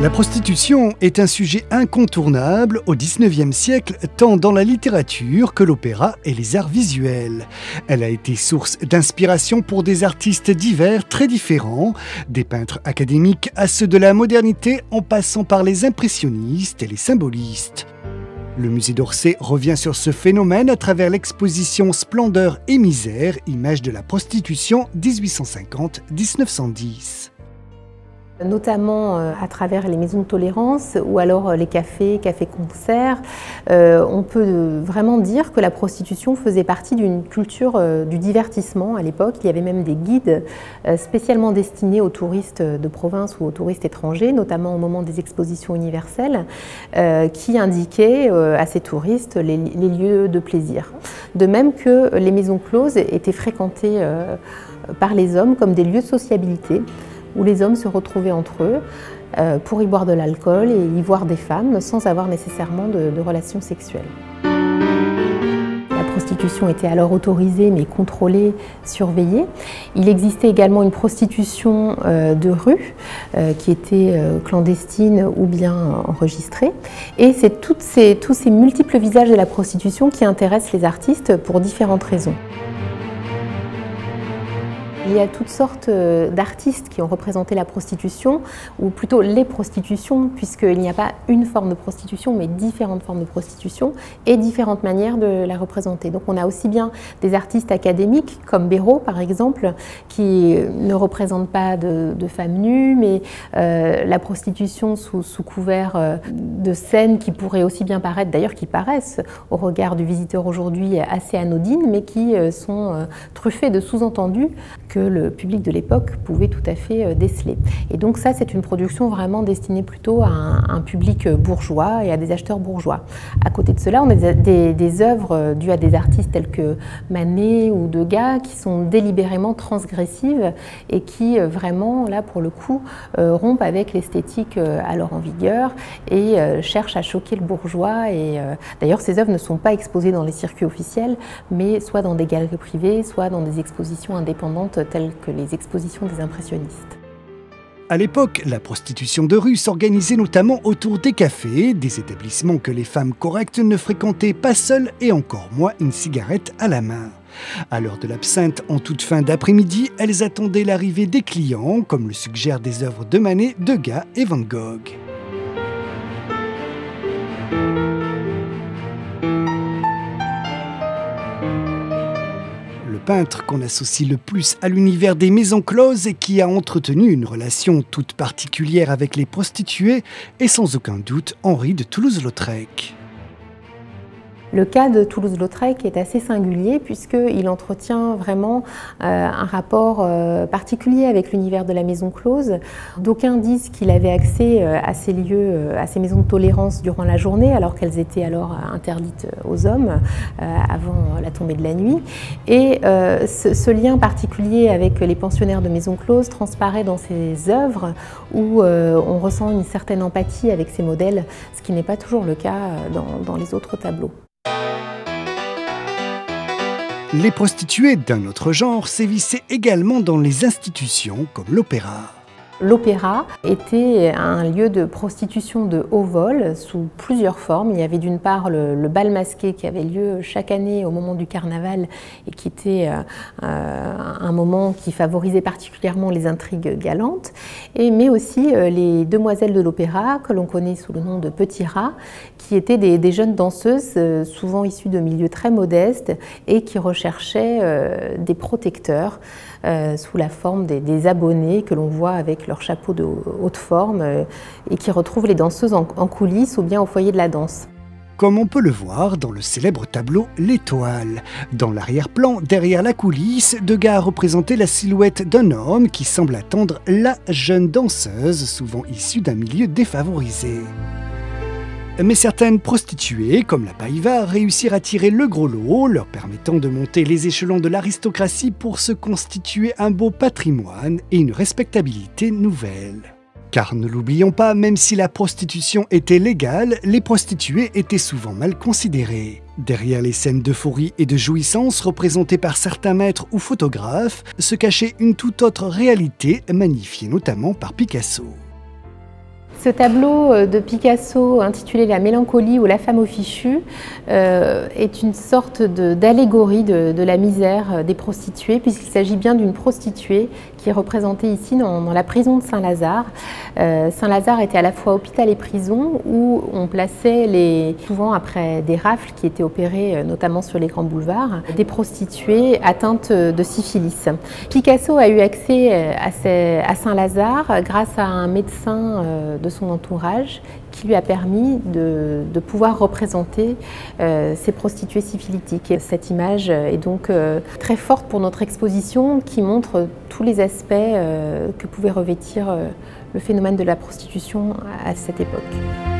La prostitution est un sujet incontournable au XIXe siècle, tant dans la littérature que l'opéra et les arts visuels. Elle a été source d'inspiration pour des artistes divers très différents, des peintres académiques à ceux de la modernité en passant par les impressionnistes et les symbolistes. Le musée d'Orsay revient sur ce phénomène à travers l'exposition Splendeur et misère, images de la prostitution 1850-1910. Notamment à travers les maisons de tolérance ou alors les cafés-concerts, on peut vraiment dire que la prostitution faisait partie d'une culture du divertissement à l'époque. Il y avait même des guides spécialement destinés aux touristes de province ou aux touristes étrangers, notamment au moment des expositions universelles, qui indiquaient à ces touristes les lieux de plaisir. De même que les maisons closes étaient fréquentées par les hommes comme des lieux de sociabilité, où les hommes se retrouvaient entre eux pour y boire de l'alcool et y voir des femmes sans avoir nécessairement de relations sexuelles. La prostitution était alors autorisée mais contrôlée, surveillée. Il existait également une prostitution de rue qui était clandestine ou bien enregistrée. Et c'est tous ces multiples visages de la prostitution qui intéressent les artistes pour différentes raisons. Il y a toutes sortes d'artistes qui ont représenté la prostitution, ou plutôt les prostitutions, puisqu'il n'y a pas une forme de prostitution, mais différentes formes de prostitution et différentes manières de la représenter. Donc on a aussi bien des artistes académiques, comme Béraud par exemple, qui ne représentent pas de femmes nues, mais la prostitution sous couvert de scènes qui pourraient aussi bien paraître, d'ailleurs qui paraissent au regard du visiteur aujourd'hui assez anodines, mais qui sont truffées de sous-entendus que le public de l'époque pouvait tout à fait déceler. Et donc ça, c'est une production vraiment destinée plutôt à un public bourgeois et à des acheteurs bourgeois. À côté de cela, on a des œuvres dues à des artistes tels que Manet ou Degas qui sont délibérément transgressives et qui vraiment, là pour le coup, rompent avec l'esthétique alors en vigueur et cherchent à choquer le bourgeois. Et d'ailleurs, ces œuvres ne sont pas exposées dans les circuits officiels, mais soit dans des galeries privées, soit dans des expositions indépendantes telles que les expositions des impressionnistes. À l'époque, la prostitution de rue s'organisait notamment autour des cafés, des établissements que les femmes correctes ne fréquentaient pas seules et encore moins une cigarette à la main. À l'heure de l'absinthe, en toute fin d'après-midi, elles attendaient l'arrivée des clients, comme le suggèrent des œuvres de Manet, Degas et Van Gogh. Le peintre qu'on associe le plus à l'univers des maisons closes et qui a entretenu une relation toute particulière avec les prostituées est sans aucun doute Henri de Toulouse-Lautrec. Le cas de Toulouse-Lautrec est assez singulier puisqu'il entretient vraiment un rapport particulier avec l'univers de la maison close. D'aucuns disent qu'il avait accès à ces lieux, à ces maisons de tolérance durant la journée alors qu'elles étaient alors interdites aux hommes avant la tombée de la nuit. Et ce lien particulier avec les pensionnaires de maisons closes transparaît dans ses œuvres où on ressent une certaine empathie avec ces modèles, ce qui n'est pas toujours le cas dans les autres tableaux. Les prostituées d'un autre genre sévissaient également dans les institutions comme l'opéra. L'opéra était un lieu de prostitution de haut vol sous plusieurs formes. Il y avait d'une part le bal masqué qui avait lieu chaque année au moment du carnaval et qui était un moment qui favorisait particulièrement les intrigues galantes, mais aussi les demoiselles de l'opéra que l'on connaît sous le nom de petits rats, qui étaient des jeunes danseuses souvent issues de milieux très modestes et qui recherchaient des protecteurs sous la forme des abonnés que l'on voit avec leur chapeau de haute forme et qui retrouvent les danseuses en coulisses ou bien au foyer de la danse. Comme on peut le voir dans le célèbre tableau L'Étoile. Dans l'arrière-plan, derrière la coulisse, Degas a représenté la silhouette d'un homme qui semble attendre la jeune danseuse, souvent issue d'un milieu défavorisé. Mais certaines prostituées, comme la Paiva, réussirent à tirer le gros lot, leur permettant de monter les échelons de l'aristocratie pour se constituer un beau patrimoine et une respectabilité nouvelle. Car ne l'oublions pas, même si la prostitution était légale, les prostituées étaient souvent mal considérées. Derrière les scènes d'euphorie et de jouissance représentées par certains maîtres ou photographes, se cachait une toute autre réalité, magnifiée notamment par Picasso. Ce tableau de Picasso intitulé La mélancolie ou la femme au fichu est une sorte d'allégorie de la misère des prostituées, puisqu'il s'agit bien d'une prostituée qui est représentée ici dans la prison de Saint-Lazare. Saint-Lazare était à la fois hôpital et prison où on plaçait, souvent après des rafles qui étaient opérées notamment sur les grands boulevards, des prostituées atteintes de syphilis. Picasso a eu accès à Saint-Lazare grâce à un médecin de son entourage qui lui a permis de pouvoir représenter ces prostituées syphilitiques. Et cette image est donc très forte pour notre exposition qui montre tous les aspects que pouvait revêtir le phénomène de la prostitution à cette époque.